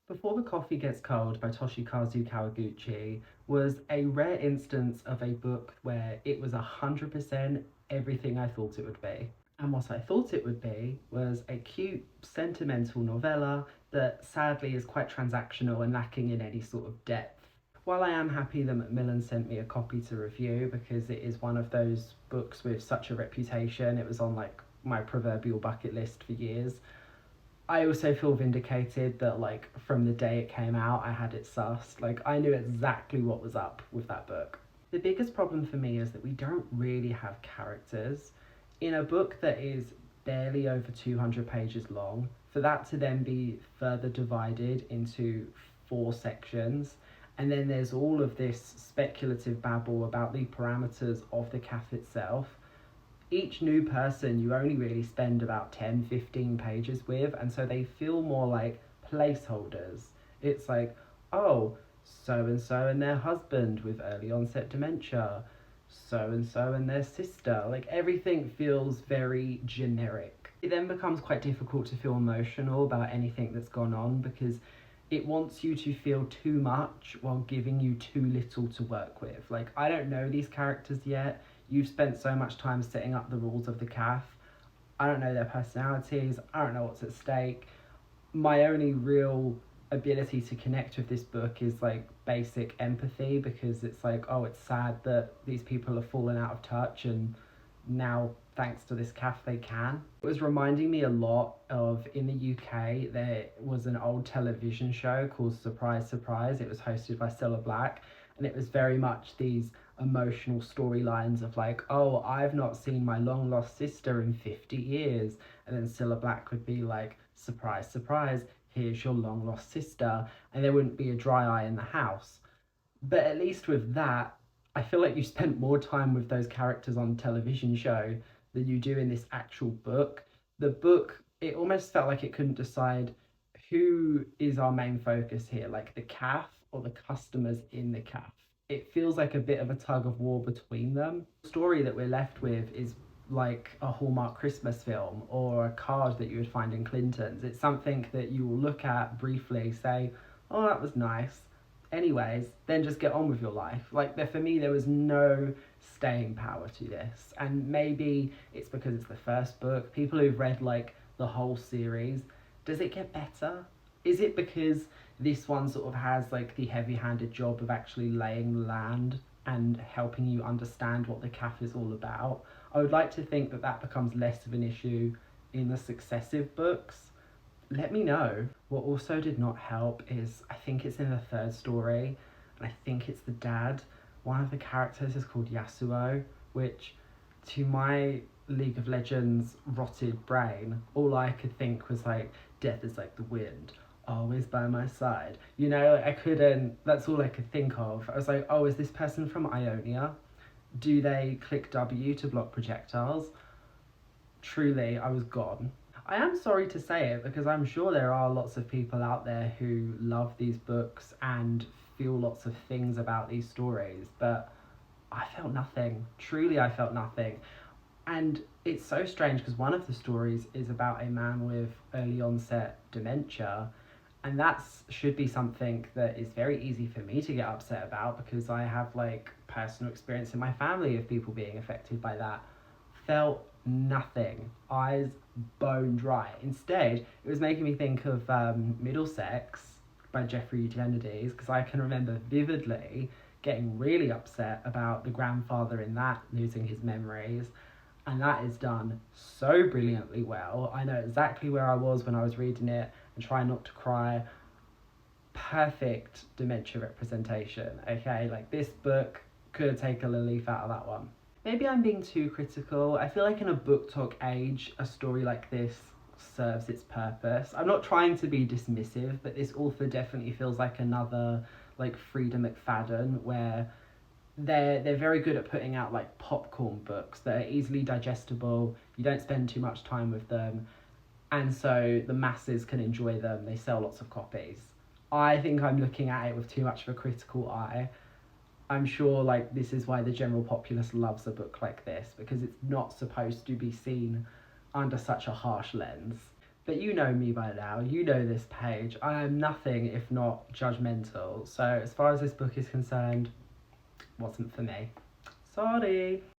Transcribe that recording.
Before the Coffee Gets Cold by Toshikazu Kawaguchi was a rare instance of a book where it was 100% everything I thought it would be. And what I thought it would be was a cute, sentimental novella that sadly is quite transactional and lacking in any sort of depth. While I am happy that Macmillan sent me a copy to review because it is one of those books with such a reputation, it was on like my proverbial bucket list for years. I also feel vindicated that like from the day it came out, I had it sussed. Like I knew exactly what was up with that book. The biggest problem for me is that we don't really have characters in a book that is barely over 200 pages long. For that to then be further divided into four sections, and then there's all of this speculative babble about the parameters of the calf itself. Each new person you only really spend about 10-15 pages with, and so they feel more like placeholders. It's like, oh, so and so and their husband with early onset dementia, so and their sister. Like everything feels very generic. It then becomes quite difficult to feel emotional about anything that's gone on because it wants you to feel too much while giving you too little to work with. Like, I don't know these characters yet. You've spent so much time setting up the rules of the CAF. I don't know their personalities. I don't know what's at stake. My only real ability to connect with this book is like basic empathy because it's like, oh, it's sad that these people have fallen out of touch and now thanks to this CAF they can. It was reminding me a lot of, in the UK there was an old television show called Surprise Surprise. It was hosted by Cilla Black, and it was very much these emotional storylines of like, oh, I've not seen my long lost sister in 50 years, and then Cilla Black would be like, surprise surprise, here's your long lost sister, and there wouldn't be a dry eye in the house. But at least with that, I feel like you spent more time with those characters on television show than you do in this actual book. The book, it almost felt like it couldn't decide who is our main focus here, like the calf or the customers in the calf. It feels like a bit of a tug of war between them. The story that we're left with is like a Hallmark Christmas film or a card that you would find in Clinton's. It's something that you will look at briefly, say, oh, that was nice, anyways, then just get on with your life. Like there, for me, there was no staying power to this, and maybe it's because it's the first book. People who've read like the whole series, does it get better? Is it because this one sort of has like the heavy-handed job of actually laying the land and helping you understand what the CAF is all about? I would like to think that that becomes less of an issue in the successive books. Let me know. What also did not help is, I think it's in the third story, and I think it's the dad. One of the characters is called Yasuo, which to my League of Legends rotted brain, all I could think was like, death is like the wind, always by my side. You know, I couldn't, that's all I could think of. I was like, oh, is this person from Ionia? Do they click W to block projectiles? Truly, I was gone. I am sorry to say it because I'm sure there are lots of people out there who love these books and feel lots of things about these stories, but I felt nothing. Truly, I felt nothing. And it's so strange because one of the stories is about a man with early onset dementia, and that should be something that is very easy for me to get upset about because I have like personal experience in my family of people being affected by that. Felt nothing. Eyes bone dry. Instead, it was making me think of Middlesex by Jeffrey Eugenides because I can remember vividly getting really upset about the grandfather in that losing his memories, and that is done so brilliantly well. I know exactly where I was when I was reading it and try not to cry. Perfect dementia representation, okay? Like this book could have taken a leaf out of that one. Maybe I'm being too critical. I feel like in a book talk age, a story like this serves its purpose. I'm not trying to be dismissive, but this author definitely feels like another like Frida McFadden where they're very good at putting out like popcorn books that are easily digestible. You don't spend too much time with them, and so the masses can enjoy them. They sell lots of copies. I think I'm looking at it with too much of a critical eye. I'm sure like this is why the general populace loves a book like this because it's not supposed to be seen under such a harsh lens. But you know me by now, you know this page. I am nothing if not judgmental. So as far as this book is concerned, wasn't for me. Sorry.